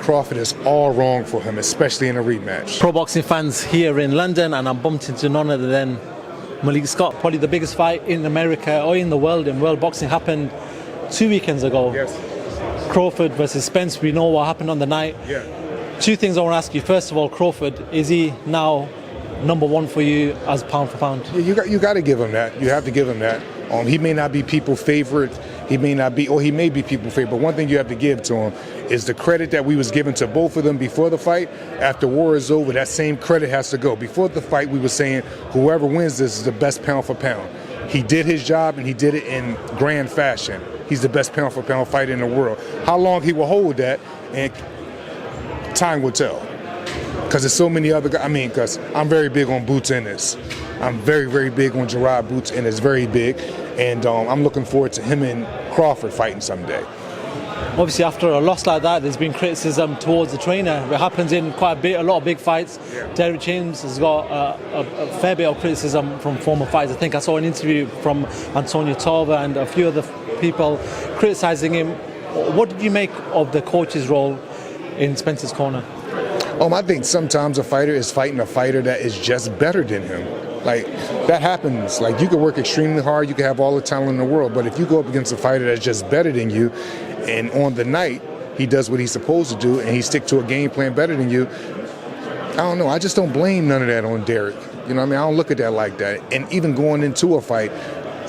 Crawford is all wrong for him, especially in a rematch. Pro boxing fans here in London, and I bumped into none other than Malik Scott. Probably the biggest fight in America or in the world, in world boxing, happened 2 weekends ago. Yes. Crawford versus Spence. We know what happened on the night. Yeah. Two things I want to ask you. First of all, Crawford, is he now number one for you as pound for pound? Yeah, you got to give him that. You have to give him that. He may not be people's favorite. He may be people's favorite. But one thing you have to give to him is the credit that we was given to both of them before the fight. After war is over, that same credit has to go. Before the fight, we were saying whoever wins this is the best pound for pound. He did his job, and he did it in grand fashion. He's the best pound for pound fighter in the world. How long he will hold that, and time will tell. Because there's so many other guys. I mean, because I'm very big on Boots Ennis. I'm very, very big on Gerard Boots Ennis, very big. And I'm looking forward to him and Crawford fighting someday. Obviously, after a loss like that, there's been criticism towards the trainer. It happens in quite a lot of big fights. Yeah. Derrick James has got a fair bit of criticism from former fighters. I think I saw an interview from Antonio Tarver and a few other people criticising him. What did you make of the coach's role in Spence's corner? I think sometimes a fighter is fighting a fighter that is just better than him. Like, that happens. Like, you can work extremely hard, you can have all the talent in the world, but if you go up against a fighter that's just better than you, and on the night, he does what he's supposed to do, and he stick to a game plan better than you, I don't know. I just don't blame none of that on Derrick. You know what I mean? I don't look at that like that. And even going into a fight,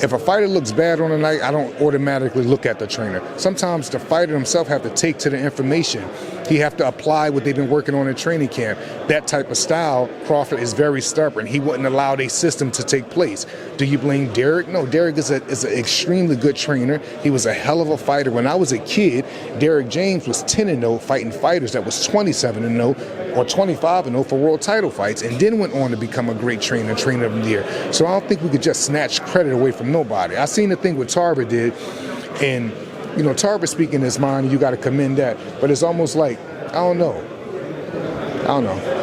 if a fighter looks bad on the night, I don't automatically look at the trainer. Sometimes the fighter himself have to take to the information. He have to apply what they've been working on in training camp. That type of style, Crawford is very stubborn. He wouldn't allow a system to take place. Do you blame Derrick? No, Derrick is an extremely good trainer. He was a hell of a fighter. When I was a kid, Derrick James was 10-0 fighting fighters that was 27-0 or 25-0 for world title fights, and then went on to become a great trainer of the year. So I don't think we could just snatch credit away from nobody. I seen the thing what Tarver did, and you know, Tarver speaking his mind, you got to commend that. But it's almost like, I don't know.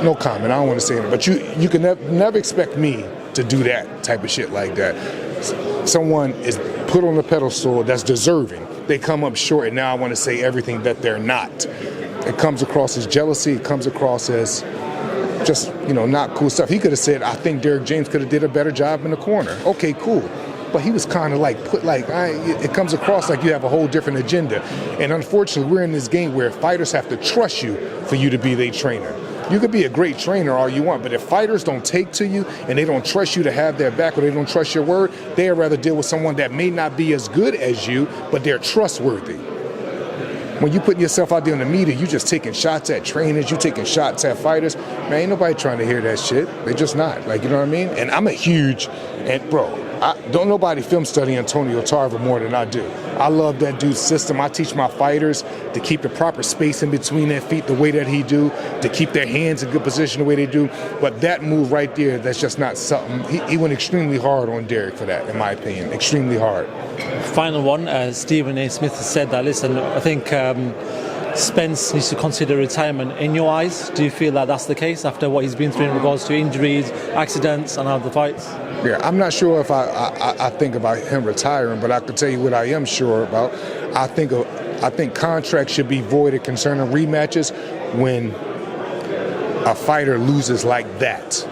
No comment. I don't want to say it. But you can never expect me to do that type of shit like that. Someone is put on a pedestal that's deserving. They come up short, and now I want to say everything that they're not. It comes across as jealousy. It comes across as just, not cool stuff. He could have said, I think Derrick James could have did a better job in the corner. Okay, cool. But he was kind of like it comes across like you have a whole different agenda. And unfortunately, we're in this game where fighters have to trust you for you to be their trainer. You could be a great trainer all you want, but if fighters don't take to you and they don't trust you to have their back, or they don't trust your word, they'd rather deal with someone that may not be as good as you, but they're trustworthy. When you putting yourself out there in the media, you just taking shots at trainers, you taking shots at fighters. Man, ain't nobody trying to hear that shit. They're just not. You know what I mean? And I'm don't nobody film study Antonio Tarver more than I do. I love that dude's system. I teach my fighters to keep the proper space in between their feet the way that he do, to keep their hands in good position the way they do. But that move right there, that's just not something. He went extremely hard on Derrick for that, in my opinion. Extremely hard. Final one, Stephen A. Smith has said that, listen, I think Spence needs to consider retirement. In your eyes, do you feel that that's the case after what he's been through in regards to injuries, accidents, and other fights? Yeah, I'm not sure if I think about him retiring, but I can tell you what I am sure about. I think contracts should be voided concerning rematches when a fighter loses like that.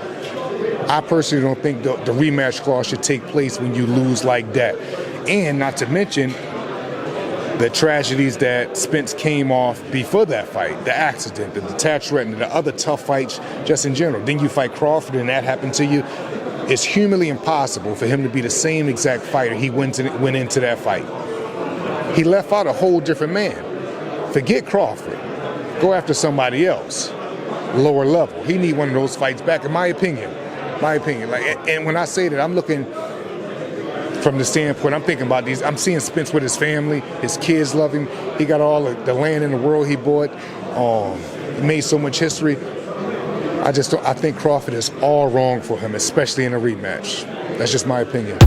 I personally don't think the rematch clause should take place when you lose like that. And not to mention the tragedies that Spence came off before that fight, the accident, the detached retina, the other tough fights just in general. Then you fight Crawford and that happened to you. It's humanly impossible for him to be the same exact fighter he went into that fight. He left out a whole different man. Forget Crawford. Go after somebody else, lower level. He need one of those fights back, in my opinion. And when I say that, I'm looking from the standpoint, I'm thinking about these. I'm seeing Spence with his family, his kids love him. He got all the land in the world he bought. He made so much history. I think Crawford is all wrong for him, especially in a rematch. That's just my opinion.